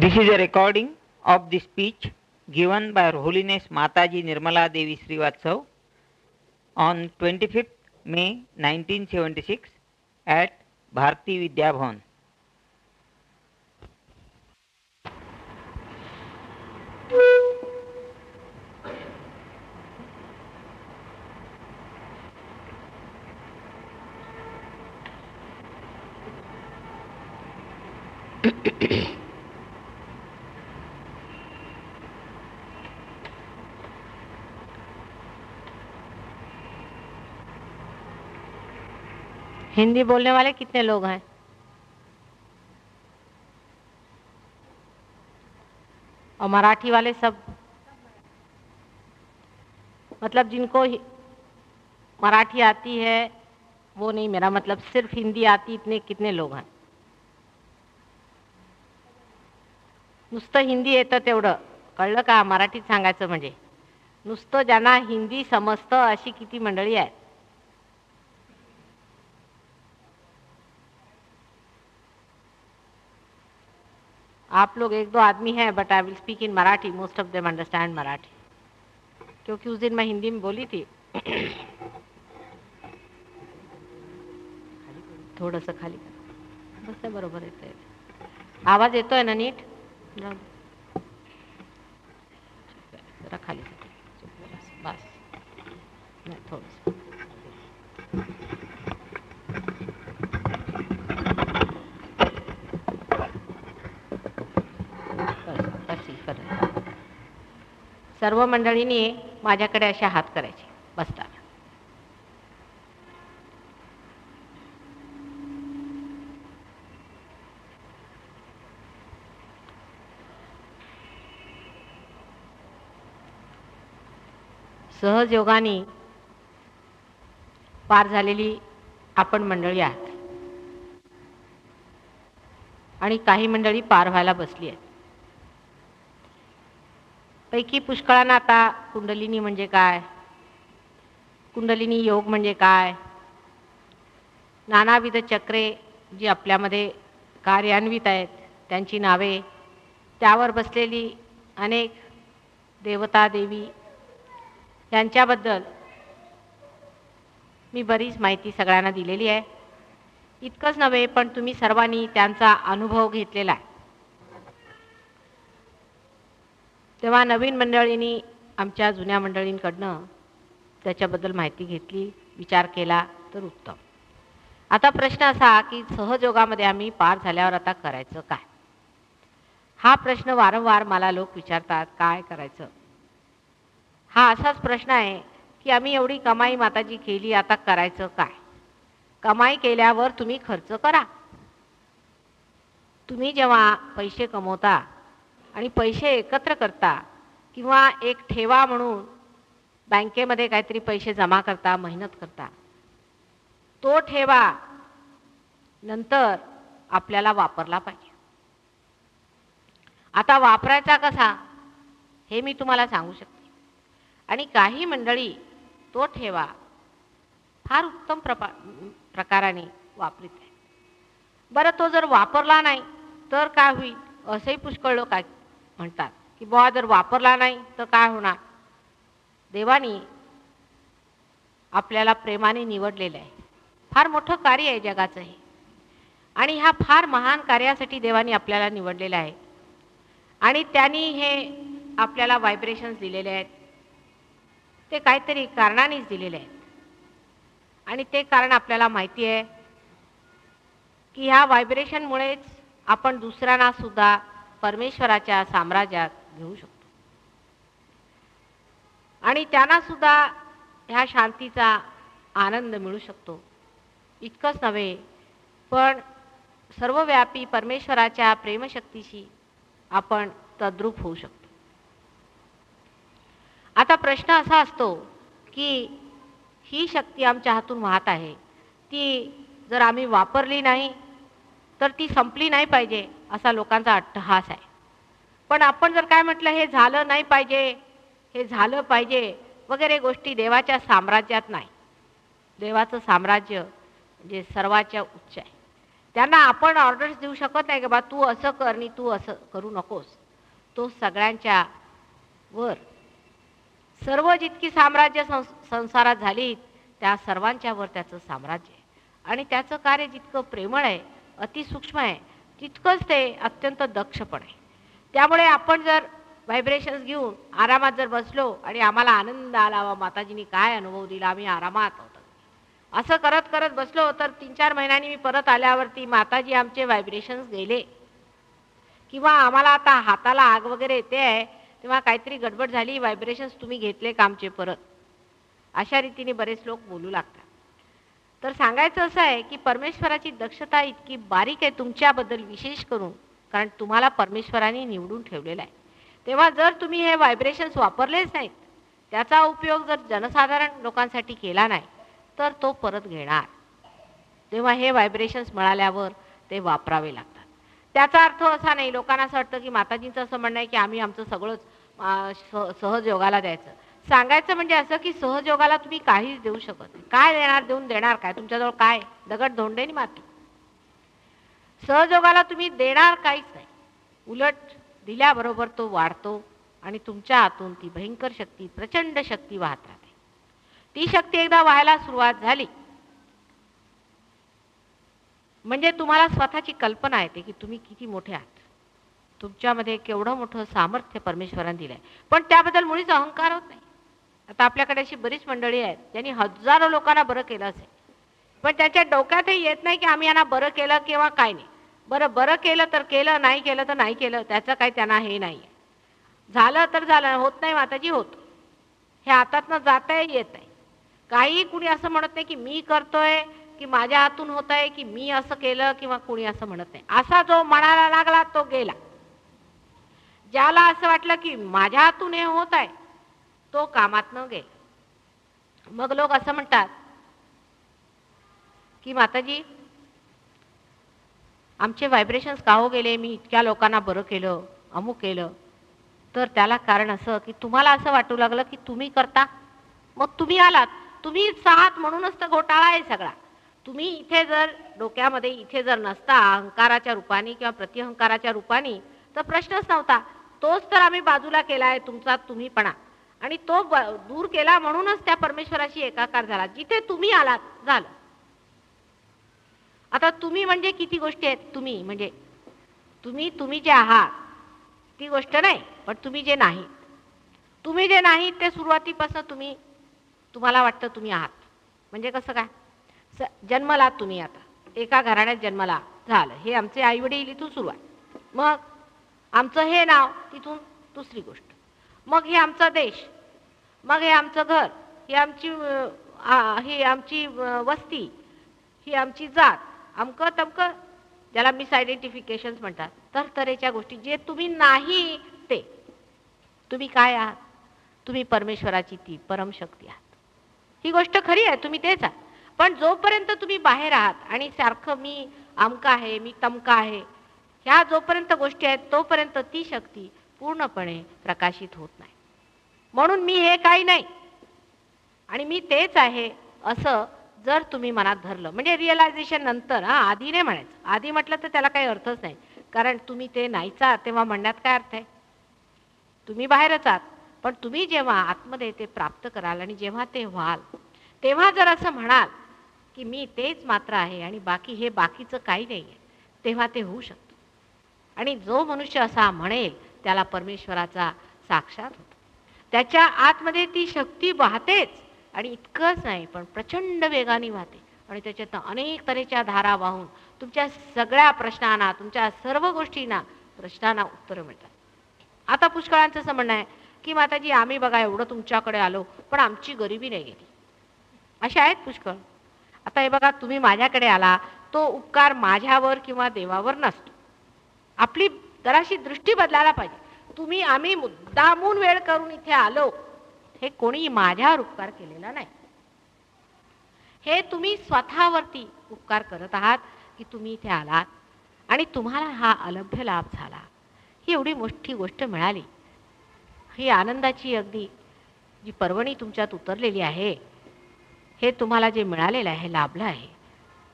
This is a recording of the speech given by Her Holiness Mataji Nirmala Devi Srivatsav on 25th May 1976 at Bharati Vidya Bhavan. Hindi बोलने वाले कितने लोग हैं? और मराठी वाले सब, मतलब जिनको मराठी आती है वो नहीं, मेरा मतलब सिर्फ हिंदी आती, इतने कितने लोग हैं? नुसतं हिंदी येतं तेवढं कळलं का? मराठीत सांगायचं म्हणजे नुसतं ज्यांना हिंदी समजतं अशी किती मंडळी आहेत? आप लोग एक दो आदमी हैं, but I will speak in Marathi. Most of them understand Marathi, क्योंकि उस दिन मैं हिंदी में बोली थी. थोडंसं खाली करा, बस बरोबर येतंय. आवाज येतोय ना नीट? जरा खाली बस, नाही थोडंसं. सर्व मंडळींनी माझ्याकडे असे हात करायचे बसताना. सहजयोगाने पार झालेली आपण मंडळी आहात आणि काही मंडळी पार व्हायला बसली आहेत. पैकी पुष्कळांना आता कुंडलिनी म्हणजे काय, कुंडलिनी योग म्हणजे काय, नानाविध चक्रे जी आपल्यामध्ये कार्यान्वित आहेत त्यांची नावे, त्यावर बसलेली अनेक देवता देवी यांच्याबद्दल मी बरीच माहिती सगळ्यांना दिलेली आहे. इतकंच नव्हे, पण तुम्ही सर्वांनी त्यांचा अनुभव घेतलेला आहे. तेव्हा नवीन मंडळींनी आमच्या जुन्या मंडळींकडनं त्याच्याबद्दल माहिती घेतली, विचार केला तर उत्तम. आता प्रश्न असा की सहजयोगामध्ये आम्ही पार झाल्यावर आता करायचं काय? हा प्रश्न वारंवार मला लोक विचारतात, काय करायचं? हा असाच प्रश्न आहे की आम्ही एवढी कमाई माताजी केली, आता करायचं काय? कमाई केल्यावर तुम्ही खर्च करा. तुम्ही जेव्हा पैसे कमवता आणि पैसे एकत्र करता किंवा एक ठेवा म्हणून बँकेमध्ये काहीतरी पैसे जमा करता, मेहनत करता, तो ठेवा नंतर आपल्याला वापरला पाहिजे. आता वापरायचा कसा हे मी तुम्हाला सांगू शकते. आणि काही मंडळी तो ठेवा फार उत्तम प्रकाराने वापरीत आहे. बरं, तो जर वापरला नाही तर काय होईल असेही पुष्कळ लोक म्हणतात की बुवा जर वापरला नाही तर काय होणार? देवानी आपल्याला प्रेमाने निवडलेलं आहे. फार मोठं कार्य आहे जगाचं हे, आणि ह्या फार महान कार्यासाठी देवानी आपल्याला निवडलेलं आहे. आणि त्यांनी हे आपल्याला व्हायब्रेशन्स दिलेले आहेत, ते काहीतरी कारणानेच दिलेले आहेत. आणि ते कारण आपल्याला माहिती आहे की ह्या व्हायब्रेशनमुळेच आपण दुसऱ्यांना सुद्धा परमेश्वराच्या साम्राज्यात घेऊ शकतो आणि त्यांना सुद्धा ह्या शांतीचा आनंद मिळू शकतो. इतकंच नव्हे, पण सर्वव्यापी परमेश्वराच्या प्रेमशक्तीशी आपण तद्रूप होऊ शकतो. आता प्रश्न असा असतो की ही शक्ती आमच्या हातून वाहत आहे, ती जर आम्ही वापरली नाही तर ती संपली नाही पाहिजे असा लोकांचा अट्टहास आहे. पण आपण जर काय म्हटलं, हे झालं नाही पाहिजे, हे झालं पाहिजे वगैरे गोष्टी देवाच्या साम्राज्यात नाही. देवाचं साम्राज्य जे सर्वाच्या उच्च आहे. त्यांना आपण ऑर्डर्स देऊ शकत नाही की बा तू असं कर आणि तू असं करू नकोस. तो सगळ्यांच्या वर सर्व जितकी साम्राज्य संसारात झाली त्या सर्वांच्या वर त्याचं साम्राज्य आहे. आणि त्याचं कार्य जितकं प्रेमळ आहे, अतिसूक्ष्म आहे, तितकंच ते अत्यंत दक्ष पण आहे. त्यामुळे आपण जर व्हायब्रेशन्स घेऊन आरामात जर बसलो आणि आम्हाला आनंद आला, वा माताजींनी काय अनुभव दिला, आम्ही आरामात होतो, असं करत करत बसलो तर 3-4 महिन्यांनी मी परत आल्यावरती माताजी आमचे व्हायब्रेशन्स गेले, किंवा आम्हाला आता हाताला आग वगैरे येते आहे तेव्हा काहीतरी गडबड झाली, व्हायब्रेशन्स तुम्ही घेतले का आमचे परत, अशा रीतीने बरेच लोक बोलू लागतात. तर सांगायचं असं आहे की परमेश्वराची दक्षता इतकी बारीक आहे तुमच्याबद्दल, विशेष करून कारण तुम्हाला परमेश्वराने निवडून ठेवलेला आहे. तेव्हा जर तुम्ही हे व्हायब्रेशन्स वापरलेच नाहीत, त्याचा उपयोग जर जनसाधारण लोकांसाठी केला नाही तर तो परत घेणार. तेव्हा हे व्हायब्रेशन्स मिळाल्यावर ते वापरावे लागतात. त्याचा अर्थ असा नाही, लोकांना असं वाटतं की माताजींचं असं म्हणणं आहे की आम्ही आमचं सगळंच सहजयोगाला द्यायचं. सांगायचं म्हणजे असं की सहजयोगाला तुम्ही काहीच देऊ शकत नाही. काय देणार, देऊन देणार काय? तुमच्याजवळ काय? दगड धोंडे आणि माती. सहजयोगाला तुम्ही देणार काहीच नाही, उलट दिल्याबरोबर तो वाढतो आणि तुमच्या आतून ती भयंकर शक्ती, प्रचंड शक्ती वाहत राहते. ती शक्ती एकदा व्हायला सुरुवात झाली म्हणजे तुम्हाला स्वतःची कल्पना येते की तुम्ही किती मोठे आहात, तुमच्यामध्ये केवढं मोठं सामर्थ्य परमेश्वराने दिलं आहे. पण त्याबद्दल मुळीच अहंकार होत नाही. आता आपल्याकडे अशी बरीच मंडळी आहेत ज्यांनी हजारो लोकांना बरं केलं असेल, पण त्याच्या डोक्यातही येत नाही की आम्ही यांना बरं केलं किंवा काय नाही. बरं केलं तर केलं, नाही केलं तर नाही केलं, त्याचं काही त्यांना हे नाही आहे. झालं तर झालं, होत नाही माताजी होत, हे हातातनं जाता येत नाही. काही कुणी असं म्हणत नाही की मी करतोय की माझ्या हातून होत आहे की मी असं केलं, किंवा कुणी असं म्हणत नाही. असा जो म्हणायला लागला तो गेला. ज्याला असं वाटलं की माझ्या हातून हे होत आहे तो कामातनं गेला. मग लोक असं म्हणतात की माताजी आमचे व्हायब्रेशन्स का हो गेले, मी इतक्या लोकांना बरं केलं, अमुक केलं. तर त्याला कारण असं की तुम्हाला असं वाटू लागलं की तुम्ही करता, मग तुम्ही आलात, तुम्हीच आहात म्हणूनच तर घोटाळा आहे सगळा. तुम्ही इथे जर डोक्यामध्ये इथे जर नसता अहंकाराच्या रूपाने किंवा प्रतिअहंकाराच्या रूपाने तर प्रश्नच नव्हता. तोच तर आम्ही बाजूला केला आहे, तुमचा तुम्हीपणा, आणि तो दूर केला म्हणूनच त्या परमेश्वराशी एकाकार झाला. जिथे तुम्ही आलात झालं. आता तुम्ही म्हणजे किती गोष्टी आहेत. तुम्ही म्हणजे तुम्ही जे आहात ती गोष्ट नाही, पण तुम्ही जे नाही, तुम्ही जे नाही ते सुरुवातीपासून तुम्हाला वाटतं तुम्ही आहात. म्हणजे कसं काय, जन्मलात तुम्ही, आता एका घराण्यात जन्मला झालं, हे आमचे आईवडील इथून सुरू आहे. मग आमचं हे नाव, तिथून दुसरी गोष्ट, मग हे आमचा देश, मग हे आमचं घर, ही आमची वस्ती, ही आमची जात, अमकं तमकं, ज्याला मिस आयडेंटिफिकेशन्स म्हणतात, तर तऱ्हेच्या गोष्टी. जे तुम्ही नाही ते तुम्ही काय आहात, तुम्ही परमेश्वराची ती परमशक्ती आहात. ही गोष्ट खरी आहे, तुम्ही तेच आहात. पण जोपर्यंत तुम्ही बाहेर आहात आणि सारखं मी अमका आहे, मी तमका आहे, ह्या जोपर्यंत गोष्टी आहेत तोपर्यंत ती शक्ती पूर्णपणे प्रकाशित होत नाही. म्हणून मी हे काही नाही आणि मी तेच आहे असं जर तुम्ही मनात धरलं, म्हणजे रिअलायझेशन नंतर, आधी नाही म्हणायचं. आधी म्हटलं तर त्याला काही अर्थच नाही, कारण तुम्ही ते नाहीच आहात, तेव्हा म्हणण्यात काय अर्थ आहे. तुम्ही बाहेरच आहात, पण तुम्ही जेव्हा आतमध्ये ते प्राप्त कराल आणि जेव्हा ते व्हाल, तेव्हा जर असं म्हणाल की मी तेच मात्र आहे आणि बाकी हे बाकीचं काही नाही आहे, तेव्हा ते होऊ शकतं. आणि जो मनुष्य असा म्हणेल त्याला परमेश्वराचा साक्षात होतो. त्याच्या आतमध्ये ती शक्ती वाहतेच, आणि इतकंच नाही पण प्रचंड वेगाने वाहते, आणि त्याच्यात अनेक तऱ्हेच्या धारा वाहून तुमच्या सगळ्या प्रश्नांना, तुमच्या सर्व गोष्टींना, प्रश्नांना उत्तरं मिळतात. आता पुष्कळांचं असं म्हणणं आहे की माताजी आम्ही बघा एवढं तुमच्याकडे आलो पण आमची गरिबी नाही गेली. असे आहेत पुष्कळ. आता हे बघा, तुम्ही माझ्याकडे आला, तो उपकार माझ्यावर किंवा देवावर नसतो. आपली जराशी दृष्टी बदलायला पाहिजे. आम्ही मुद्दामून वेळ करून इथे आलो, हे कोणी माझ्यावर उपकार केलेला नाही. हे तुम्ही स्वतःवरती उपकार करत आहात की तुम्ही इथे आलात आणि तुम्हाला हा अलभ्य लाभ झाला, ही एवढी मोठी गोष्ट मिळाली, ही आनंदाची अगदी जी पर्वणी तुमच्यात उतरलेली आहे, हे तुम्हाला जे मिळालेलं आहे, लाभलं आहे,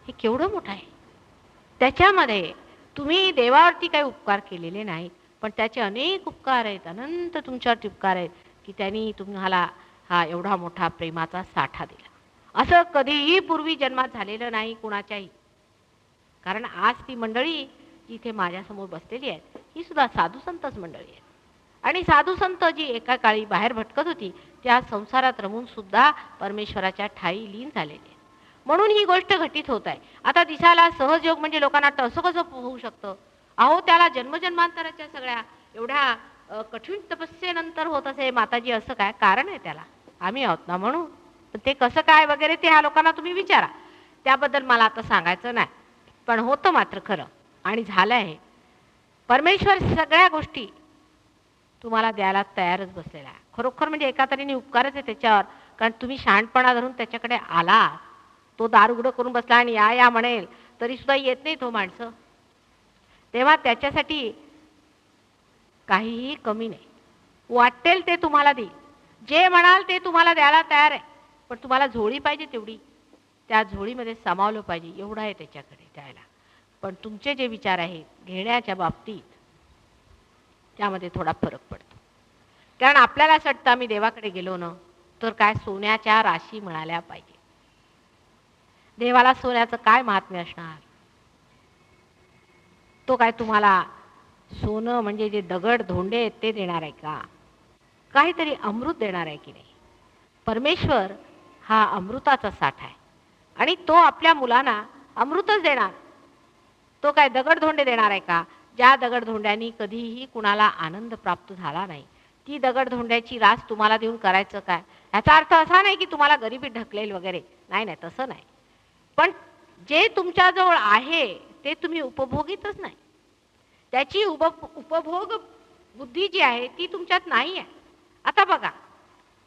हे केवढं मोठं आहे. त्याच्यामध्ये तुम्ही देवावरती काही उपकार केलेले नाहीत, पण त्याचे अनेक उपकार आहेत, अनंत तुमच्यावरती उपकार आहेत की त्यांनी तुम्हाला हा एवढा मोठा प्रेमाचा साठा दिला. असं कधीही पूर्वी जन्मात झालेलं नाही कुणाच्याही. कारण आज ती मंडळी जी इथे माझ्यासमोर बसलेली आहेत ही सुद्धा साधू संतच मंडळी आहेत. आणि साधू संत जी एका काळी बाहेर भटकत होती त्या संसारात रमून सुद्धा परमेश्वराच्या ठायी लीन झालेली आहे. म्हणून ही गोष्ट घटित होत आहे. आता दिसायला सहजयोग म्हणजे लोकांना वाटतं असं कसं होऊ शकतं. अहो त्याला जन्मजन्मांतराच्या सगळ्या एवढ्या कठीण तपस्येनंतर होत असे माताजी. असं काय कारण आहे त्याला? आम्ही आहोत ना म्हणून. ते कसं काय वगैरे ते ह्या लोकांना तुम्ही विचारा. त्याबद्दल मला आता सांगायचं नाही. पण होतं मात्र खरं आणि झालं आहे. परमेश्वर सगळ्या गोष्टी तुम्हाला द्यायला तयारच बसलेला आहे. खरोखर म्हणजे एका तऱ्हेने उपकारच आहे त्याच्यावर. कारण तुम्ही शहाणपणा धरून त्याच्याकडे आला. तो दार उघडं करून बसला आणि या या म्हणेल तरी सुद्धा येत नाही तो माणसं. तेव्हा त्याच्यासाठी काहीही कमी नाही. वाटेल ते तुम्हाला देईल. जे म्हणाल ते तुम्हाला द्यायला तयार आहे. पण तुम्हाला झोळी पाहिजे तेवढी. त्या झोळीमध्ये सामावलं पाहिजे एवढं आहे त्याच्याकडे द्यायला. पण तुमचे जे विचार आहेत घेण्याच्या बाबतीत त्यामध्ये थोडा फरक पडतो. कारण आपल्याला असं वाटतं आम्ही देवाकडे गेलो ना तर काय सोन्याच्या राशी मिळाल्या पाहिजे. देवाला सोन्याचं काय महात्म्य असणार. तो काय तुम्हाला सोनं म्हणजे जे दगड धोंडे आहेत ते देणार आहे का? काहीतरी अमृत देणार आहे की नाही? परमेश्वर हा अमृताचा साठा आहे आणि तो आपल्या मुलांना अमृतच देणार. तो काय दगडधोंडे देणार आहे का? ज्या दगडधोंड्यांनी कधीही कुणाला आनंद प्राप्त झाला नाही ती दगडधोंड्याची रास तुम्हाला देऊन करायचं काय? याचा अर्थ असा नाही की तुम्हाला गरिबीत ढकलेल वगैरे. नाही नाही, तसं नाही. पण जे तुमच्याजवळ आहे ते तुम्ही उपभोगीतच नाही. त्याची उपभोग बुद्धी जी आहे ती तुमच्यात नाही आहे. आता बघा,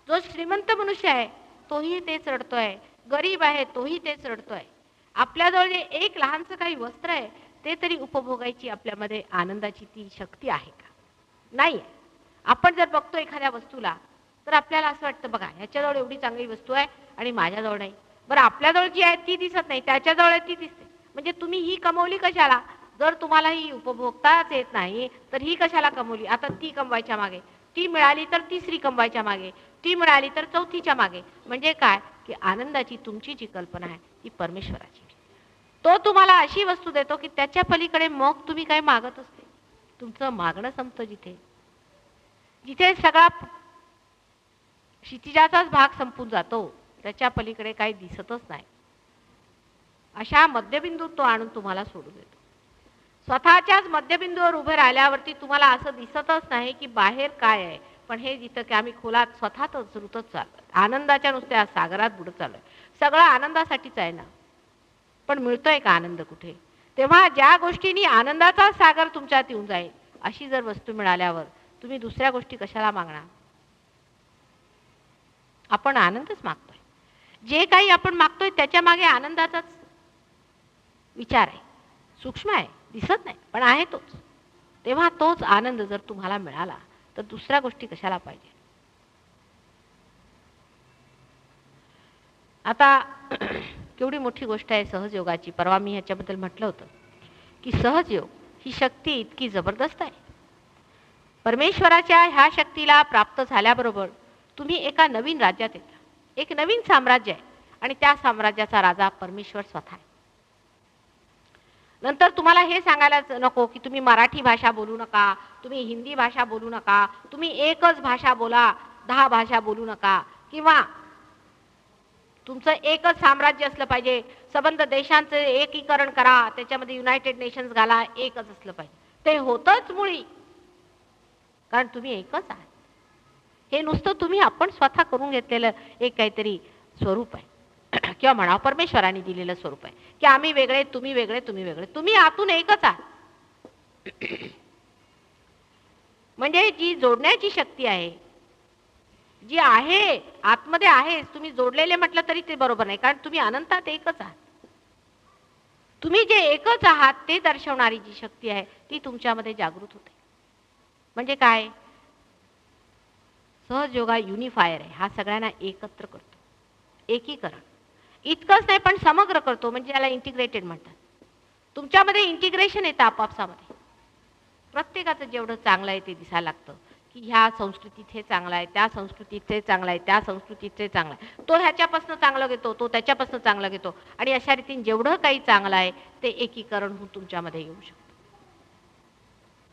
जो श्रीमंत मनुष्य आहे तोही तेच रडतोय, गरीब आहे तोही तेच रडतोय. आपल्याजवळ जे एक लहानसं काही वस्त्र आहे ते तरी उपभोगायची आपल्यामध्ये आनंदाची ती शक्ती आहे का? नाही आहे. आपण जर बघतो एखाद्या वस्तूला तर आपल्याला असं वाटतं बघा ह्याच्याजवळ एवढी चांगली वस्तू आहे आणि माझ्याजवळ नाही. बरं आपल्याजवळ जी आहे ती दिसत नाही, त्याच्याजवळ ती दिसते. म्हणजे तुम्ही ही कमवली कशाला? जर तुम्हाला ही उपभोगताच येत नाही तर ही कशाला कमवली? आता ती कमवायच्या मागे, ती मिळाली तर तिसरी कमवायच्या मागे, ती मिळाली तर चौथीच्या मागे. म्हणजे काय की आनंदाची तुमची जी कल्पना आहे ती परमेश्वराची. तो तुम्हाला अशी वस्तू देतो की त्याच्या पलीकडे मग तुम्ही काय मागत असते. तुमचं मागणं संपतं जिथे जिथे सगळा क्षितिजाचाच भाग संपून जातो त्याच्या पलीकडे काही दिसतच नाही. अशा मध्यबिंदूत तो आणून तुम्हाला सोडून देतो. स्वतःच्याच मध्यबिंदूवर उभे राहिल्यावरती तुम्हाला असं दिसतच नाही की बाहेर काय आहे. पण हे जिथं की आम्ही खोलात स्वतःच रुतत चाललोय, आनंदाच्या नुसत्या सागरात बुडत चाललोय. सगळं आनंदासाठीच आहे ना, पण मिळतोय का आनंद कुठे? तेव्हा ज्या गोष्टींनी आनंदाचा सागर तुमच्यात येऊन जाईल अशी जर वस्तू मिळाल्यावर तुम्ही दुसऱ्या गोष्टी कशाला मागणार? आपण आनंदच मागतोय. जे काही आपण मागतोय त्याच्या मागे आनंदाचाच विचार आहे. सूक्ष्म आहे, दिसत नाही, पण आहे तोच. तेव्हा तोच आनंद जर तुम्हाला मिळाला तर दुसऱ्या गोष्टी कशाला पाहिजे? आता केवढी मोठी गोष्ट आहे सहजयोगाची. परवा मी ह्याच्याबद्दल म्हटलं होतं की सहजयोग ही शक्ती इतकी जबरदस्त आहे. परमेश्वराच्या ह्या शक्तीला प्राप्त झाल्याबरोबर तुम्ही एका नवीन राज्यात येता. एक नवीन साम्राज्य आहे आणि त्या साम्राज्याचा राजा परमेश्वर स्वतः आहे. नंतर तुम्हाला हे सांगायलाच नको की तुम्ही मराठी भाषा बोलू नका, तुम्ही हिंदी भाषा बोलू नका, तुम्ही एकच भाषा बोला, 10 भाषा बोलू नका, किंवा तुमचं एकच साम्राज्य असलं पाहिजे, संबंध देशांचं एकीकरण करा, त्याच्यामध्ये युनायटेड नेशन्स घाला, एकच असलं पाहिजे. ते होतच मुळी, कारण तुम्ही एकच आहात. हे नुसतं तुम्ही आपण स्वतः करून घेतलेलं एक काहीतरी स्वरूप आहे किंवा म्हणा परमेश्वराने दिलेलं स्वरूप आहे की आम्ही वेगळे, तुम्ही वेगळे, तुम्ही वेगळे. तुम्ही आतून एकच आहात. म्हणजे जी जोडण्याची शक्ती आहे जी आहे आतमध्ये आहे. तुम्ही जोडलेले म्हटलं तरी ते बरोबर नाही, कारण तुम्ही अनंतात एकच आहात. तुम्ही जे एकच आहात ते दर्शवणारी जी शक्ती आहे ती तुमच्यामध्ये जागृत होते. म्हणजे काय? सहजयोगा युनिफायर आहे. हा सगळ्यांना एकत्र करतो, एकीकरण. इतकंच नाही पण समग्र करतो, म्हणजे याला इंटिग्रेटेड म्हणतात. तुमच्यामध्ये इंटिग्रेशन येतं आपापसामध्ये. प्रत्येकाचं जेवढं चांगलं आहे ते दिसायला लागतं, की ह्या संस्कृतीत हे चांगलं आहे, त्या संस्कृतीत हे चांगलं आहे, त्या संस्कृतीत हे चांगलं आहे. तो ह्याच्यापासून चांगलं घेतो, तो त्याच्यापासून चांगलं घेतो आणि अशा रीतीने जेवढं काही चांगलं आहे ते एकीकरण होऊन तुमच्यामध्ये येऊ शकतं.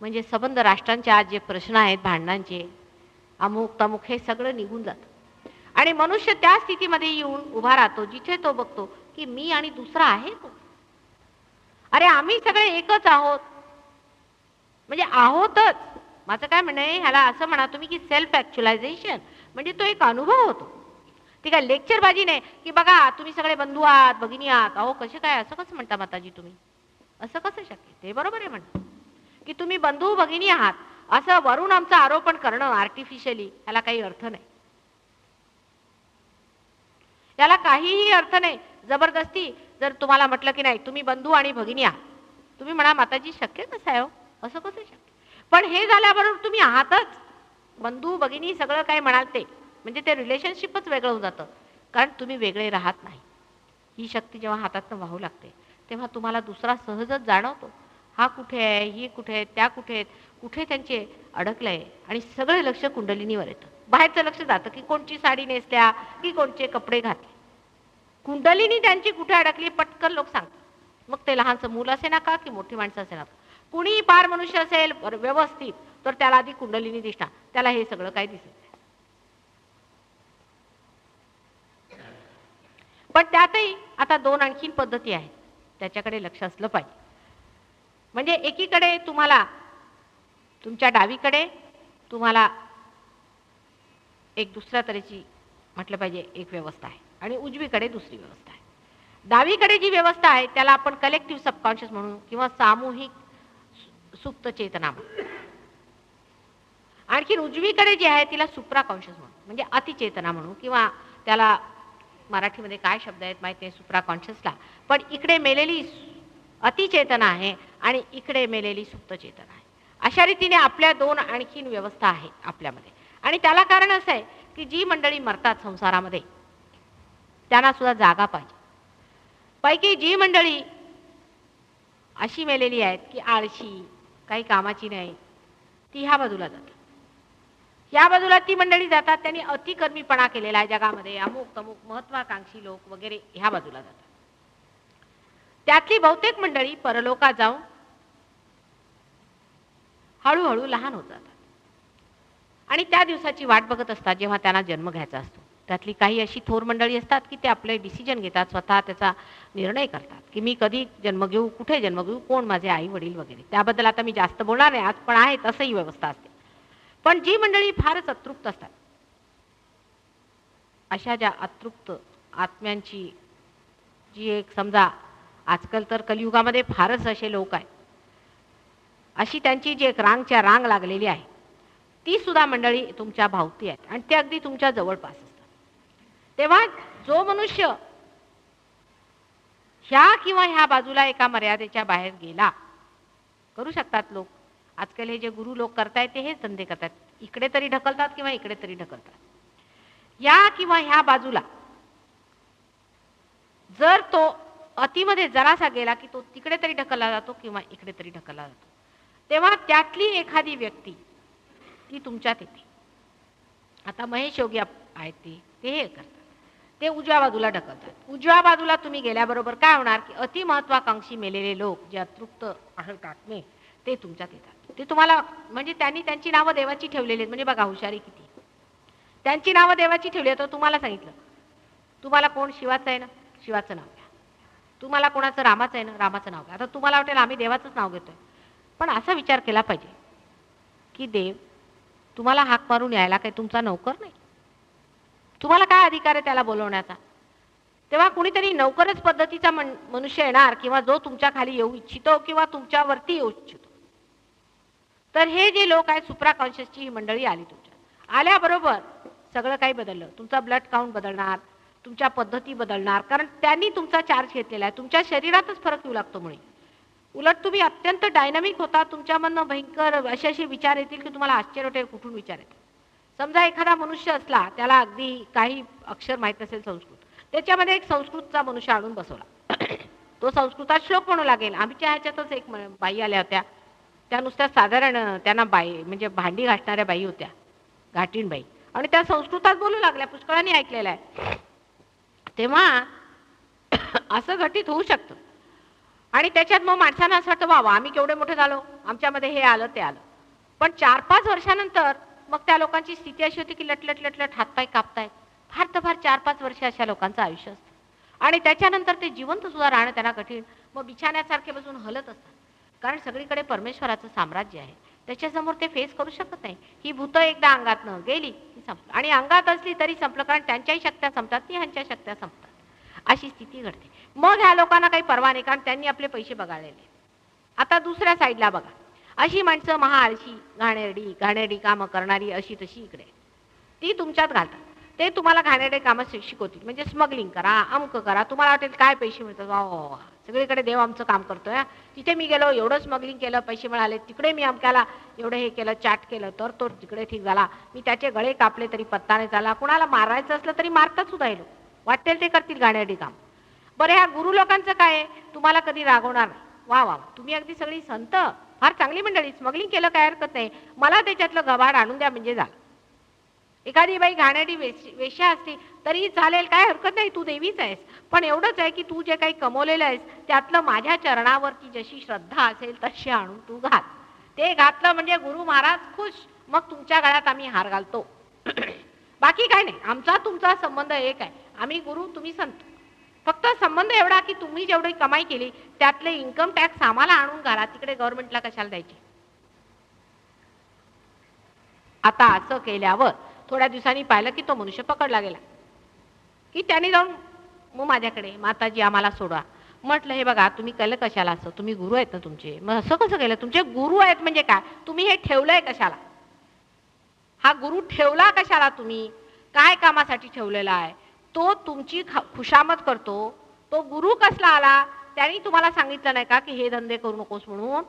म्हणजे संबंध राष्ट्रांचे आज जे प्रश्न आहेत भांडणांचे, अमुक तमुक, हे सगळं निघून जातं आणि मनुष्य त्या स्थितीमध्ये येऊन उभा राहतो जिथे तो बघतो की मी आणि दुसरा आहे तो. अरे आम्ही सगळे एकच आहोत, म्हणजे आहोतच. माझं काय म्हणणं आहे, ह्याला असं म्हणा तुम्ही की सेल्फ ॲक्च्युलायझेशन, म्हणजे तो एक अनुभव होतो. ठीक आहे, लेक्चरबाजी नाही की बघा तुम्ही सगळे बंधू आहात, भगिनी आहात. अहो कसे काय, असं कसं म्हणता माताजी तुम्ही, असं कसं शक्य? ते बरोबर आहे म्हणणं की तुम्ही बंधू भगिनी आहात, असं वरून आमचं आरोपण करणं आर्टिफिशियली, याला काही अर्थ नाही. याला काहीही अर्थ नाही. जबरदस्ती जर तुम्हाला म्हटलं की नाही तुम्ही बंधू आणि भगिनी आहात, तुम्ही म्हणा माताजी शक्य कसं आहे हो, असं कसं शक्य? पण हे झाल्याबरोबर तुम्ही आहातच, बंधू भगिनी सगळं काय म्हणाल ते, म्हणजे ते रिलेशनशिपच वेगळं होऊन जातं, कारण तुम्ही वेगळे राहत नाही. ही शक्ती जेव्हा हातातनं वाहू लागते तेव्हा तुम्हाला दुसरा सहजच जाणवतो. हा कुठे आहे, ही कुठे आहे, त्या कुठे आहेत, कुठे त्यांचे अडकलं आहे, आणि सगळं लक्ष कुंडलिनीवर येतं. बाहेरचं लक्ष जातं की कोणची साडी नेसल्या, की कोणचे कपडे घातले. कुंडलिनी त्यांची कुठे अडकली पटकन लोक सांगतात. मग ते लहानसं मूल असे नका की मोठी माणसं असे नका, कुणी पार मनुष्य असेल व्यवस्थित तर त्याला आधी कुंडलिनी दिसणार, त्याला हे सगळं काही दिसत नाही. पण त्यातही आता दोन आणखीन पद्धती आहेत, त्याच्याकडे लक्ष असलं पाहिजे. म्हणजे एकीकडे तुम्हाला तुमच्या डावीकडे तुम्हाला एक दुसऱ्या तऱ्हेची म्हटलं पाहिजे एक व्यवस्था आहे आणि उजवीकडे दुसरी व्यवस्था आहे. डावीकडे जी व्यवस्था आहे त्याला आपण कलेक्टिव्ह सबकॉन्शियस म्हणू किंवा सामूहिक सुप्त चेतना म्हणू. आणखी उजवीकडे जी आहे तिला सुप्राकॉन्शियस म्हणू, म्हणजे अतिचेतना म्हणू, किंवा त्याला मराठीमध्ये काय शब्द आहेत माहिती आहे सुप्राकॉन्शियसला. पण इकडे मेलेली अतिचेतना आहे आणि इकडे मेलेली सुप्त चेतना आहे. अशा रीतीने आपल्या दोन आणखीन व्यवस्था आहेत आपल्यामध्ये. आणि त्याला कारण असं आहे की जी मंडळी मरतात संसारामध्ये त्यांना सुद्धा जागा पाहिजे. पैकी जी मंडळी अशी मेलेली आहेत की आळशी, काही कामाची नाही, ती ह्या बाजूला जातात. या बाजूला ती मंडळी जातात त्यांनी अतिकर्मीपणा केलेला आहे जगामध्ये, अमुक तमुक महत्वाकांक्षी लोक वगैरे ह्या बाजूला जातात. त्यातली बहुतेक मंडळी परलोकात जाऊन हळूहळू लहान होत जातात आणि त्या दिवसाची वाट बघत असतात जेव्हा त्यांना जन्म घ्यायचा असतो. त्यातली काही अशी थोर मंडळी असतात की ते आपले डिसिजन घेतात, स्वतः त्याचा निर्णय करतात की मी कधी जन्म घेऊ, कुठे जन्म घेऊ, कोण माझे आई वडील वगैरे. त्याबद्दल आता मी जास्त बोलणार नाही आज, पण आहे तसंही व्यवस्था असते. पण जी मंडळी फारच अतृप्त असतात, अशा ज्या अतृप्त आत्म्यांची जी एक समजा आजकाल तर कलियुगामध्ये फारच असे लोक आहेत, अशी त्यांची जी एक रांगच्या रांग लागलेली आहे ती सुद्धा मंडळी तुमच्या भावती आहेत आणि ते अगदी तुमच्या जवळपास असतात. तेव्हा जो मनुष्य ह्या किंवा ह्या बाजूला एका मर्यादेच्या बाहेर गेला, करू शकतात लोक, आजकाल हे जे गुरु लोक करतायत ते हेच धंदे करतात, इकडे तरी ढकलतात किंवा इकडे तरी ढकलतात. या किंवा ह्या बाजूला जर तो अतिमध्ये जरासा गेला की तो तिकडे तरी ढकलला जातो किंवा इकडे तरी ढकलला जातो. तेव्हा त्यातली एखादी व्यक्ती ती तुमच्यात येते. आता महेश योगी आहेत ते हे करतात, ते उजव्या बाजूला ढकलतात. उजव्या बाजूला तुम्ही गेल्याबरोबर काय होणार की अति महत्वाकांक्षी मेलेले लोक जे अतृप्त आहेत आत्मे ते तुमच्यात येतात. ते तुम्हाला म्हणजे त्यांनी त्यांची नावं देवाची ठेवलेली आहेत. म्हणजे बघा हुशारी किती, त्यांची नावं देवाची ठेवली आहेत. तुम्हाला सांगितलं तुम्हाला कोण शिवाचं आहे ना, शिवाचं नाव घ्या. तुम्हाला कोणाचं रामाचं आहे ना, रामाचं नाव घ्या. आता तुम्हाला वाटेल आम्ही देवाचंच नाव घेतोय, पण असा विचार केला पाहिजे की देव तुम्हाला हाक मारून यायला काही तुमचा नौकर नाही. तुम्हाला काय अधिकार आहे त्याला बोलवण्याचा? तेव्हा कुणीतरी नौकरच पद्धतीचा मनुष्य येणार किंवा जो तुमच्या खाली येऊ इच्छितो किंवा तुमच्यावरती येऊ इच्छितो. तर हे जे लोक आहेत सुप्राकॉन्शियसची ही मंडळी आली तुमच्या, आल्याबरोबर सगळं काही बदललं. तुमचा ब्लड काउंट बदलणार, तुमच्या पद्धती बदलणार, कारण त्यांनी तुमचा चार्ज घेतलेला आहे. तुमच्या शरीरातच फरक येऊ लागतो. मुळे उलट तुम्ही अत्यंत डायनामिक होता. तुमच्यामधनं भयंकर असे असे विचार येतील की तुम्हाला आश्चर्य वाटेल कुठून विचार येतात. समजा एखादा मनुष्य असला, त्याला अगदी काही अक्षर माहीत नसेल संस्कृत, त्याच्यामध्ये एक संस्कृतचा मनुष्य आणून बसवला तो संस्कृतात श्लोक म्हणू लागेल. आमच्या ह्याच्यातच एक बाई आल्या होत्या, त्या नुसत्या साधारण त्यांना बाई म्हणजे भांडी घासणाऱ्या बाई होत्या, घाटीण बाई, आणि त्या संस्कृतात बोलू लागल्या. पुष्कळांनी ऐकलेलं आहे. तेव्हा असं घटित होऊ शकतं. आणि त्याच्यात मग माणसांना असं वाटतं वा आम्ही केवढे मोठे झालो, आमच्यामध्ये हे आलं ते आलं. पण 4-5 वर्षानंतर मग त्या लोकांची स्थिती अशी होती की लटलट लटलट हातपाय कापतायत. फार तर फार 4-5 वर्ष अशा लोकांचं आयुष्य असतं. आणि त्याच्यानंतर ते जिवंत सुद्धा राहणं त्यांना कठीण. मग बिछाण्यासारखे बसून हलत असतात, कारण सगळीकडे परमेश्वराचं साम्राज्य आहे. त्याच्यासमोर ते फेस करू शकत नाही. ही भूतं एकदा अंगातनं गेली की संपलं, आणि अंगात असली तरी संपलं, कारण त्यांच्याही शक्त्या संपतात, ती ह्यांच्या शक्त्या संपतात. अशी स्थिती घडते. मग ह्या लोकांना काही पर्वा नाही, कारण त्यांनी आपले पैसे बघाळलेले. आता दुसऱ्या साईडला बघा, अशी माणसं महाआळशी, घाणेरडी कामं करणारी अशी तशी इकडे ती तुमच्यात घालतात. ते तुम्हाला घाणेरडे कामं शिकवतील. म्हणजे स्मगलिंग करा, अमक करा, तुम्हाला वाटेल काय पैसे मिळतात, वा सगळीकडे देव आमचं काम करतोय. तिथे मी गेलो, एवढं स्मगलिंग केलं, पैसे मिळाले. तिकडे मी अमक्याला एवढं हे केलं, चाट केलं, तर तो तिकडे ठीक झाला. मी त्याचे गळे कापले तरी पत्ता नाही झाला. कुणाला मारायचं असलं तरी मारतात सुद्धा हे लोक. वाटेल ते करतील घाणेरडी काम. बरं, ह्या गुरु लोकांचं काय, तुम्हाला कधी रागवणार नाही. वा वा, तुम्ही अगदी सगळी संत, फार चांगली मंडळी, स्मगलिंग केलं काय हरकत नाही, मला त्याच्यातलं गबाड आणून द्या म्हणजे झालं. एखादी बाई घाणेरडी वेश्या असली तरी चालेल, काय हरकत नाही, तू देवीच आहेस. पण एवढंच आहे की तू जे काही कमवलेलं आहेस त्यातलं माझ्या चरणावरती जशी श्रद्धा असेल तशी आणून तू घाल. ते घातलं म्हणजे गुरु महाराज खुश, मग तुमच्या गळ्यात आम्ही हार घालतो. बाकी काय नाही, आमचा तुमचा संबंध एक आहे. आम्ही गुरु, तुम्ही संत. फक्त संबंध एवढा की तुम्ही जेवढी कमाई केली त्यातले इन्कम टॅक्स आम्हाला आणून घाला, तिकडे गव्हर्नमेंटला कशाला द्यायचे. आता असं केल्यावर थोड्या दिवसांनी पाहिलं की तो मनुष्य पकडला गेला, की त्याने जाऊन मग माझ्याकडे, माताजी आम्हाला सोडा. म्हटलं हे बघा, तुम्ही केलं कशाला असं, तुम्ही गुरु आहेत ना तुमचे, मग असं कसं केलं, तुमचे गुरु आहेत म्हणजे काय, तुम्ही हे ठेवलंय कशाला, हा गुरु ठेवला कशाला, तुम्ही काय कामासाठी ठेवलेला आहे, तो तुमची खुशामत करतो, तो गुरु कसला आला, त्यांनी तुम्हाला सांगितलं नाही का की हे धंदे करू नकोस म्हणून.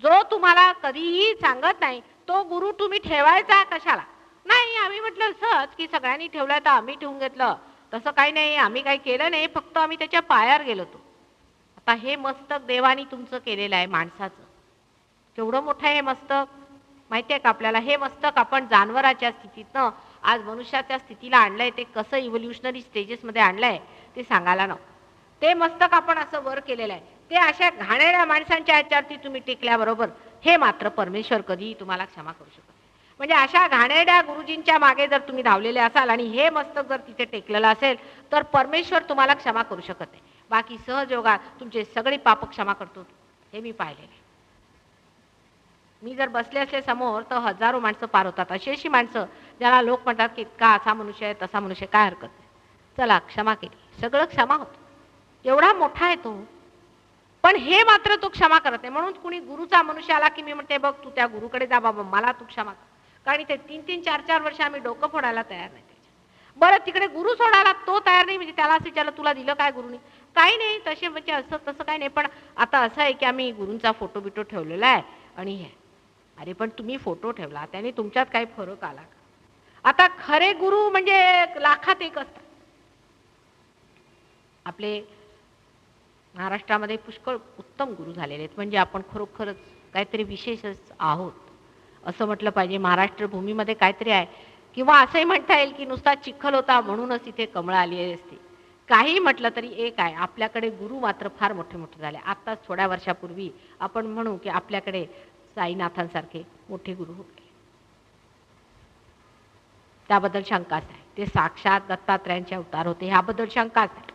जो तुम्हाला कधीही सांगत नाही तो गुरु तुम्ही ठेवायचा कशाला. नाही, आम्ही म्हटलं सहज की सगळ्यांनी ठेवलंय तर आम्ही ठेवून घेतलं, तसं काही नाही, आम्ही काही केलं नाही, फक्त आम्ही त्याच्या पायावर गेलो होतो. आता हे मस्तक देवानी तुमचं केलेलं आहे माणसाचं, केवढं मोठं आहे हे मस्तक माहिती आहे का आपल्याला. हे मस्तक आपण जानवराच्या स्थितीतनं आज मनुष्याच्या स्थितीला आणलंय, ते कसं इव्होल्युशनरी स्टेजेसमध्ये आणलंय ते सांगायला नको. ते मस्तक आपण असं वर केलेलं आहे, ते अशा घाणेरड्या माणसांच्या ह्याच्यावरती तुम्ही टेकल्याबरोबर हे मात्र परमेश्वर कधीही तुम्हाला क्षमा करू शकत. म्हणजे अशा घाणेरड्या गुरुजींच्या मागे जर तुम्ही धावलेले असाल आणि हे मस्तक जर तिथे टेकलेलं असेल तर परमेश्वर तुम्हाला क्षमा करू शकत नाही. बाकी सहजयोगात तुमचे सगळे पाप क्षमा करतो, हे मी पाहिलेले. मी जर बसले असले समोर तर हजारो माणसं पार होतात. अशी माणसं ज्याला लोक म्हणतात की का असा मनुष्य आहे तसा मनुष्य, काय हरकत नाही, चला क्षमा केली, सगळं क्षमा होतं. एवढा मोठा आहे तो, पण हे मात्र तो क्षमा करत नाही. म्हणून कुणी गुरुचा मनुष्य आला की मी म्हणते बघ तू त्या गुरुकडे जा बाबा, मला तू क्षमा कर. कारण ते 3-3, 4-4 वर्ष आम्ही डोकं फोडायला तयार नाही त्याच्या. बरं, तिकडे गुरु सोडायला तो तयार नाही, म्हणजे त्याला असं विचारलं तुला दिलं काय गुरुनी, काही नाही तसे, म्हणजे असं तसं काही नाही. पण आता असं आहे की आम्ही गुरूंचा फोटो बिटो ठेवलेला आहे आणि हे. अरे पण तुम्ही फोटो ठेवला त्याने तुमच्यात काही फरक आला का. आता खरे गुरु म्हणजे लाखात एक असतात. आपले महाराष्ट्रामध्ये पुष्कळ उत्तम गुरु झालेले आहेत, म्हणजे आपण खरोखरच काहीतरी विशेषच आहोत असं म्हटलं पाहिजे. महाराष्ट्र भूमीमध्ये काहीतरी आहे, किंवा असंही म्हणता येईल की नुसता चिखल होता म्हणूनच इथे कमळं आली असती. काही म्हटलं तरी एक आहे, आपल्याकडे गुरु मात्र फार मोठे मोठे झाले. आत्ताच थोड्या वर्षापूर्वी आपण म्हणू की आपल्याकडे साईनाथांसारखे मोठे गुरु होते, त्याबद्दल शंकाच आहे. ते साक्षात दत्तात्रयांचे अवतार होते ह्याबद्दल शंकाच आहे.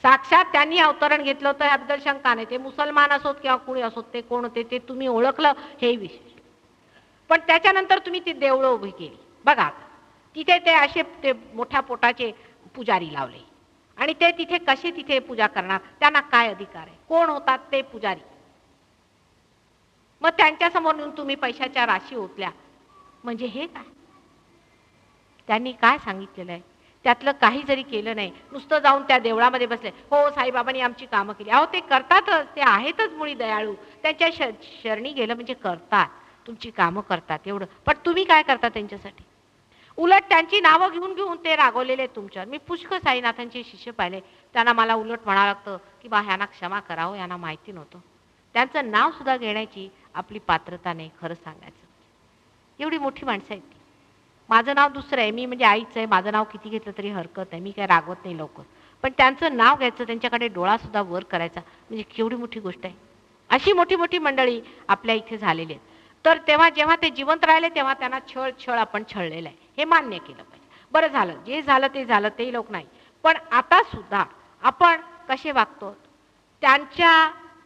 साक्षात त्यांनी अवतरण घेतलं होतं ह्याबद्दल शंका नाही. ते मुसलमान असोत किंवा कुणी असोत, ते कोण होते ते तुम्ही ओळखलं हे विशेष. पण त्याच्यानंतर तुम्ही ती देवळं उभी केली बघा, तिथे ते असे ते मोठ्या पोटाचे पुजारी लावले, आणि ते तिथे कसे तिथे पूजा करणार, त्यांना काय अधिकार आहे, कोण होतात ते पुजारी. मग त्यांच्यासमोर येऊन तुम्ही पैशाच्या राशी ओतल्या म्हणजे हे काय. त्यांनी काय सांगितलेलं आहे, त्यातलं काही जरी केलं नाही, नुसतं जाऊन त्या देवळामध्ये बसले, हो साईबाबांनी आमची कामं केली. अहो ते करतातच, ते आहेतच मुळी दयाळू, त्यांच्या शरणी गेलं म्हणजे करतात, तुमची कामं करतात एवढं. पण तुम्ही काय करता त्यांच्यासाठी. उलट त्यांची नावं घेऊन घेऊन ते रागवलेले आहेत तुमच्यावर. मी पुष्कळ साईनाथांचे शिष्य पाहिले, त्यांना मला उलट म्हणावं लागतं की बा ह्यांना क्षमा करावं, यांना माहिती नव्हतं. त्यांचं नाव सुद्धा घेण्याची आपली पात्रता नाही, खरं सांगायचं. एवढी मोठी माणसं आहेत ती. माझं नाव दुसरं आहे, मी म्हणजे आईच आहे, माझं नाव किती घेतलं तरी हरकत नाही, मी काय रागवत नाही लवकर. पण त्यांचं नाव घ्यायचं, त्यांच्याकडे डोळा सुद्धा वर करायचा म्हणजे केवढी मोठी गोष्ट आहे. अशी मोठी मोठी मंडळी आपल्या इथे झालेली आहेत. तर तेव्हा जेव्हा ते जिवंत राहिले तेव्हा त्यांना छळ आपण छळलेला आहे, हे मान्य केलं पाहिजे. बरं झालं, जे झालं ते लोक नाही. पण आता सुद्धा आपण कसे वागतो, त्यांच्या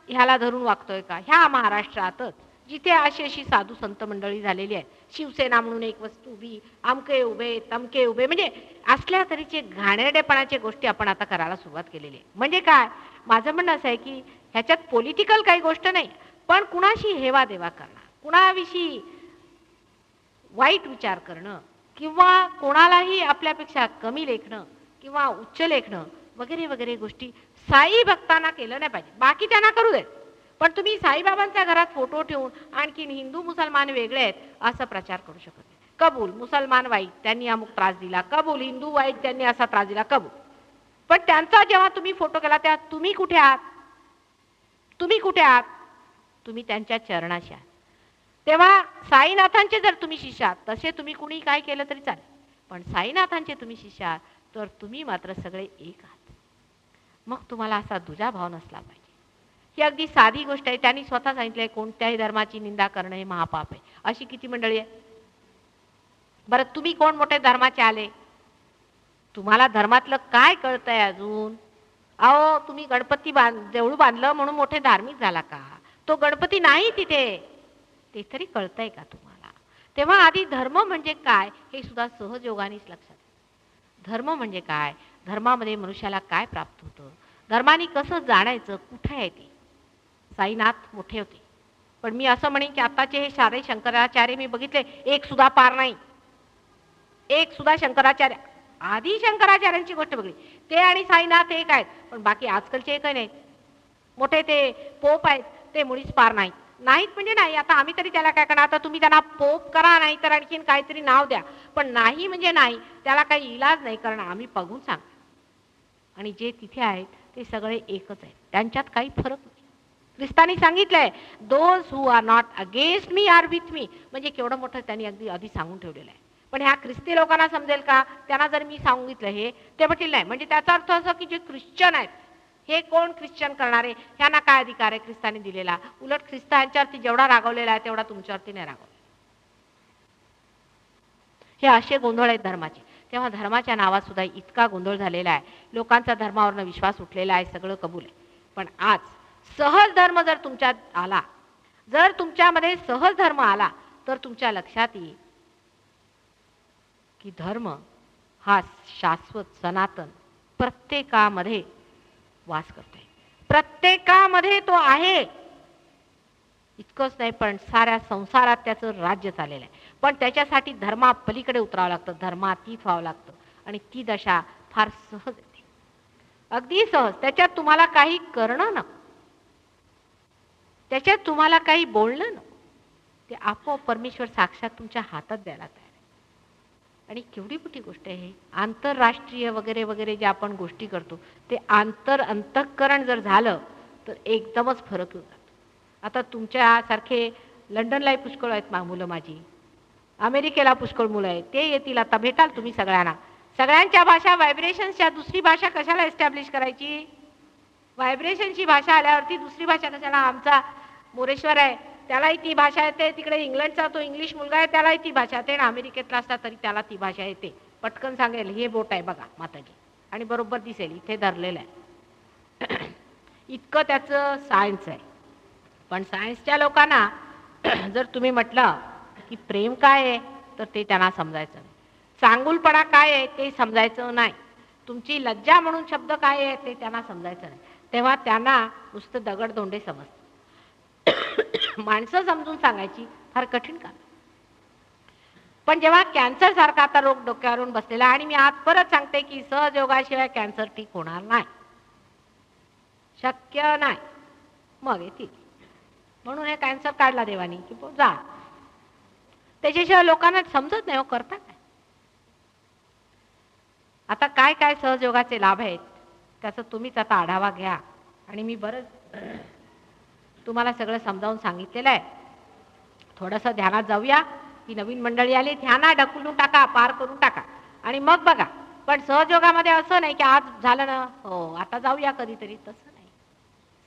ह्याला धरून वागतोय का? ह्या महाराष्ट्रातच जिथे अशी साधू संत मंडळी झालेली आहे, शिवसेना म्हणून एक वस्तू उभी, आमके उभे तमके उभे, म्हणजे असल्या तऱ्हेचे घाणेरडेपणाच्या गोष्टी आपण आता करायला सुरुवात केलेली आहे. म्हणजे काय, माझं म्हणणं असं आहे की ह्याच्यात पॉलिटिकल काही गोष्ट नाही, पण कुणाशी हेवा देवा करणं, कुणाविषयी वाईट विचार करणं किंवा कोणालाही आपल्यापेक्षा कमी लेखणं किंवा उच्च लेखणं वगैरे वगैरे गोष्टी साई भक्तांना केलं नाही पाहिजे. बाकी त्यांना करू देत, पण तुम्ही साईबाबांच्या घरात फोटो ठेवून आणखीन हिंदू मुसलमान वेगळे आहेत असा प्रचार करू शकत नाही. कबूल, मुसलमान वाईट, त्यांनी अमुक त्रास दिला, कबूल, हिंदू वाईट, त्यांनी असा त्रास दिला, कबूल. पण त्यांचा जेव्हा तुम्ही फोटो केला तेव्हा तुम्ही कुठे आहात? तुम्ही कुठे आहात? तुम्ही त्यांच्या चरणाशी आहात. तेव्हा साईनाथांचे जर तुम्ही शिष्य आहात, तसे तुम्ही कुणी काय केलं तरी चालेल, पण साईनाथांचे तुम्ही शिष्य आहात तर तुम्ही मात्र सगळे एक आहात. मग तुम्हाला असा दुजाभाव नसला पाहिजे. ही अगदी साधी गोष्ट आहे. त्यांनी स्वतः सांगितलंय कोणत्याही धर्माची निंदा करणं हे महापाप आहे. अशी किती मंडळी आहे? बरं, तुम्ही कोण मोठे धर्माचे आले? तुम्हाला धर्मातलं काय कळतंय अजून? अहो, तुम्ही गणपती देऊळ बांधलं म्हणून मोठे धार्मिक झाला का? तो गणपती नाही तिथे, ते तरी कळतंय का तुम्हाला? तेव्हा आधी धर्म म्हणजे काय हे सुद्धा सहजयोगानेच लक्षात. धर्म म्हणजे काय, धर्मामध्ये मनुष्याला काय प्राप्त होतं, धर्माने कसं जाणायचं, कुठे आहे ते. साईनाथ मोठे होते, पण मी असं म्हणेन की आताचे हे सारे शंकराचार्य मी बघितले, एक सुद्धा पार नाही. एक सुद्धा शंकराचार्य, आधी शंकराचार्यांची गोष्ट बघली, ते आणि साईनाथ एक आहेत, पण बाकी आजकालचे एकही नाहीत. मोठे ते पोप आहेत, ते मुळीच पार नाहीत. नाहीत म्हणजे नाही, आता आम्ही तरी त्याला काय करणार? आता तुम्ही त्यांना पोप करा, नाही तर आणखीन काहीतरी नाव द्या, पण नाही म्हणजे नाही, त्याला काही इलाज नाही करणार, आम्ही बघून सांग. आणि जे तिथे आहेत ते सगळे एकच आहेत, त्यांच्यात काही फरक नाही. ख्रिस्तानी सांगितलंय, those who are not against me are with me, म्हणजे केवढं मोठं त्यांनी अगदी आधी सांगून ठेवलेलं आहे. पण ह्या ख्रिस्ती लोकांना समजेल का? त्यांना जर मी सांगितलं हे, ते म्हटलं नाही, म्हणजे त्याचा अर्थ असा की जे ख्रिश्चन आहेत, हे कोण ख्रिश्चन करणारे, ह्यांना काय अधिकार आहे ख्रिस्तानी दिलेला? उलट ख्रिस्तांच्यावरती जेवढा रागवलेला आहे तेवढा तुमच्यावरती नाही रागवला. हे असे गोंधळ आहेत धर्माचे. तेव्हा धर्माच्या नावात सुद्धा इतका गोंधळ झालेला आहे, लोकांचा धर्मावरनं विश्वास उठलेला आहे, सगळं कबूल आहे. पण आज सहज धर्म जर तुमच्यात आला, जर तुमच्यामध्ये सहज धर्म आला, तर तुमच्या लक्षात येईल की धर्म हा शाश्वत सनातन प्रत्येकामध्ये वास करतोय, प्रत्येकामध्ये तो आहे. इतकंच नाही, पण साऱ्या संसारात त्याचं राज्य चाललेलं आहे. पण त्याच्यासाठी धर्मा पलीकडे उतरावं लागतं, धर्मातीत व्हावं लागतं, आणि ती दशा फार सहज येते, अगदी सहज. त्याच्यात तुम्हाला काही करणं नको, त्याच्यात तुम्हाला काही बोलणं नको, ते आपोआप परमेश्वर साक्षात तुमच्या हातात द्यायला तयार आहे. आणि केवढी मोठी गोष्ट आहे. आंतरराष्ट्रीय वगैरे वगैरे जे आपण गोष्टी करतो, ते अंतःकरण जर झालं तर एकदमच फरक येऊन जातो. आता तुमच्यासारखे लंडनलाही पुष्कळ आहेत मुलं माझी, अमेरिकेला पुष्कळ मुलं आहेत, ते येतील, आता भेटाल तुम्ही सगळ्यांना. सगळ्यांच्या भाषा व्हायब्रेशन्सच्या, दुसरी भाषा कशाला एस्टॅब्लिश करायची? व्हायब्रेशनची भाषा आल्यावरती दुसरी भाषा कशाला? आमचा मोरेश्वर आहे, त्यालाही ती भाषा येते, तिकडे इंग्लंडचा तो इंग्लिश मुलगा आहे, त्यालाही ती भाषा येते, आणि अमेरिकेतला असला तरी त्याला ती भाषा येते. पटकन सांगेल, हे बोट आहे बघा माताजी, आणि बरोबर दिसेल इथे धरलेलं आहे. इतकं त्याचं सायन्स आहे. पण सायन्सच्या लोकांना जर तुम्ही म्हटलं की प्रेम काय आहे, तर ते त्यांना समजायचं नाही. चांगुलपणा काय आहे ते समजायचं नाही. तुमची लज्जा म्हणून शब्द काय आहे ते त्यांना समजायचं नाही. तेव्हा त्यांना नुसतं दगडधोंडे समजतं. माणसं समजून सांगायची फार कठीण काम. पण जेव्हा कॅन्सर सारखा आता रोग डोक्यावरून बसलेला, आणि मी आज परत सांगते की सहजयोगाशिवाय कॅन्सर ठीक होणार नाही, शक्य नाही. मग येतील म्हणून हे कॅन्सर काढला देवानी की जा. त्याच्याशिवाय लोकांना समजत नाही, हो करता काय. आता काय काय सहजयोगाचे लाभ आहेत त्याचा तुम्हीच आता आढावा घ्या. आणि मी बरंच तुम्हाला सगळं समजावून सांगितलेलं आहे. थोडंसं ध्यानात जाऊया. ही नवीन मंडळी आली, ध्यानात ढकलून टाका, पार करून टाका आणि मग बघा. पण सहजयोगामध्ये असं नाही की आज झालं ना, हो आता जाऊया कधीतरी, तसं नाही.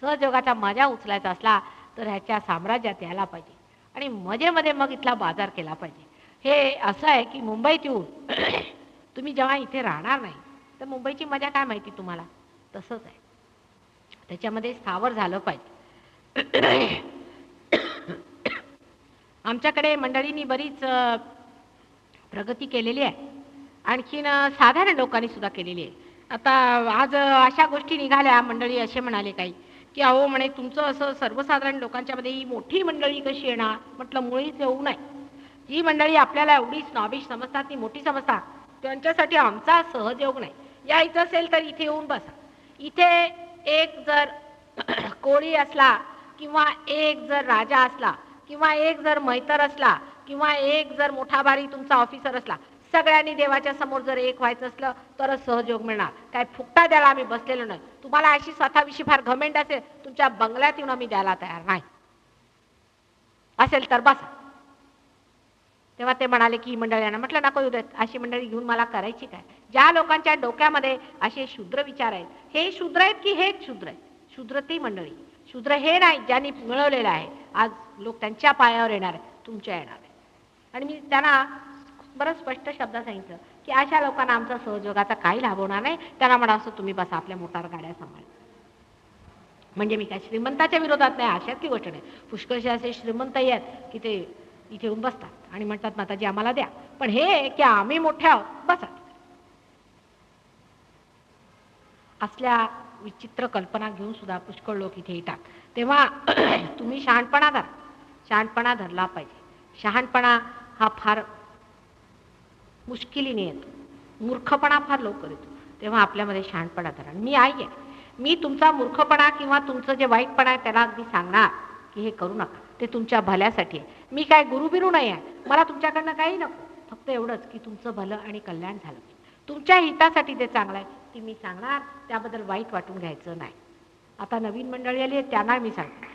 सहजयोगाचा मजा उचलायचा असला तर ह्याच्या साम्राज्यात यायला पाहिजे आणि मजेमध्ये मग इथला बाजार केला पाहिजे. हे असं आहे की मुंबईत येऊन तुम्ही जेव्हा इथे राहणार नाही तर मुंबईची मजा काय माहिती तुम्हाला. तसंच आहे, त्याच्यामध्ये स्थावर झालं पाहिजे. आमच्याकडे मंडळींनी बरीच प्रगती केलेली आहे. आणखीन साधारण लोकांनी सुद्धा केलेली आहे. आता आज अशा गोष्टी निघाल्या, मंडळी असे म्हणाले काही की अहो म्हणे तुमचं असं सर्वसाधारण लोकांच्यामध्ये ही मोठी मंडळी कशी येणार. म्हटलं मुळीच येऊ नये. जी मंडळी आपल्याला एवढी स्नॉबिश समजतात, ती मोठी समजतात, त्यांच्यासाठी आमचा सहजयोग नाही. यायचं असेल तर इथे येऊन बसा. इथे एक जर कोळी असला किंवा एक जर राजा असला किंवा एक जर मैतर असला किंवा एक जर मोठा भारी तुमचा ऑफिसर असला, सगळ्यांनी देवाच्या समोर जर एक व्हायचं असलं तरच सहयोग मिळणार. काय फुकटा द्यायला आम्ही बसलेलो नाही. तुम्हाला अशी स्वतःविषयी फार घमेंड असेल, तुमच्या बंगल्यात येऊन आम्ही द्यायला तयार नाही. असेल तर बसा. तेव्हा ते म्हणाले की मंडळींना म्हटलं नको येऊ देत, अशी मंडळी घेऊन मला करायची काय. ज्या लोकांच्या डोक्यामध्ये असे शूद्र विचार आहेत, हे शूद्र आहेत की हे शूद्र आहेत. शूद्र ती मंडळी, शूद्र हे नाही ज्यांनी मिळवलेलं आहे. आज लोक त्यांच्या पायावर येणार आहे, तुमच्या येणार आहे. आणि मी त्यांना बरं स्पष्ट शब्दात सांगितलं की अशा लोकांना आमचा सहयोगाचा काही लाभ होणार नाही. त्यांना म्हणा असं तुम्ही बसा आपल्या मोटार गाड्या सांभाळ. म्हणजे मी काय श्रीमंताच्या विरोधात नाही, अशातली गोष्ट नाही. पुष्कळशे असे श्रीमंत आहेत की ते इथे येऊन बसतात आणि म्हणतात माताजी आम्हाला द्या. पण हे की आम्ही मोठे आहोत, बसा. असल्या विचित्र कल्पना घेऊन सुद्धा पुष्कळ लोक इथे येतात. तेव्हा तुम्ही शहाणपणा धरा. शहाणपणा धरला पाहिजे. शहाणपणा हा फार मुश्किलीने येतो, मूर्खपणा फार लवकर येतो. तेव्हा आपल्यामध्ये शहाणपणा धरा. मी आई आहे, मी तुमचा मूर्खपणा किंवा तुमचं जे वाईटपणा आहे त्याला अगदी सांगणार की हे करू नका, ते तुमच्या भल्यासाठी आहे. मी काय गुरुबिरू नाही आहे, मला तुमच्याकडनं काही नको. फक्त एवढंच की तुमचं भलं आणि कल्याण झालं पाहिजे. तुमच्या हितासाठी ते चांगलं आहे ती मी सांगणार, त्याबद्दल वाईट वाटून घ्यायचं नाही. आता नवीन मंडळी आली आहे त्यांना मी सांगते,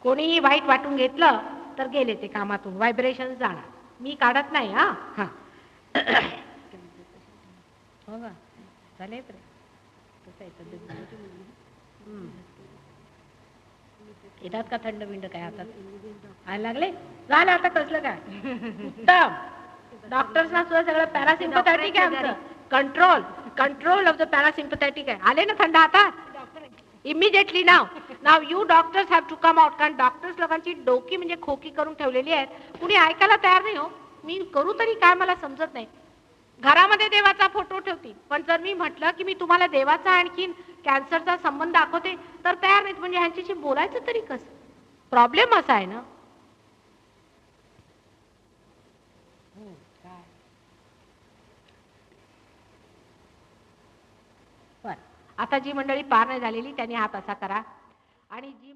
कोणीही वाईट वाटून घेतलं तर गेले ते कामातून, व्हायब्रेशन जाणार. मी काढत नाही. हा हा हो का झाले तर कसं आहे तब्येत येतात का थंड बिंड काय हातात आयला लागले. झालं आता कसलं काय उत्तम. डॉक्टर्सना सुद्धा सगळं पॅरासिम्पथॅटिक आहे आमचं. कंट्रोल ऑफ द पॅरासिम्पथॅटिक आहे. आले ना थंड हातात immediately now you doctors have to come out. कारण डॉक्टर्स लोकांची डोकी म्हणजे खोकी करून ठेवलेली आहेत. कुणी ऐकायला तयार नाही हो. मी करू तरी काय मला समजत नाही. घरामध्ये देवाचा फोटो ठेवतील, पण जर मी म्हटलं की मी तुम्हाला देवाचा आणखीन कॅन्सरचा संबंध दाखवते तर तयार नाहीत. म्हणजे ह्यांच्याशी बोलायचं तरी कसं. प्रॉब्लेम असा आहे ना. आता जी मंडळी पार नाही झालेली त्यांनी हात असा करा आणि जी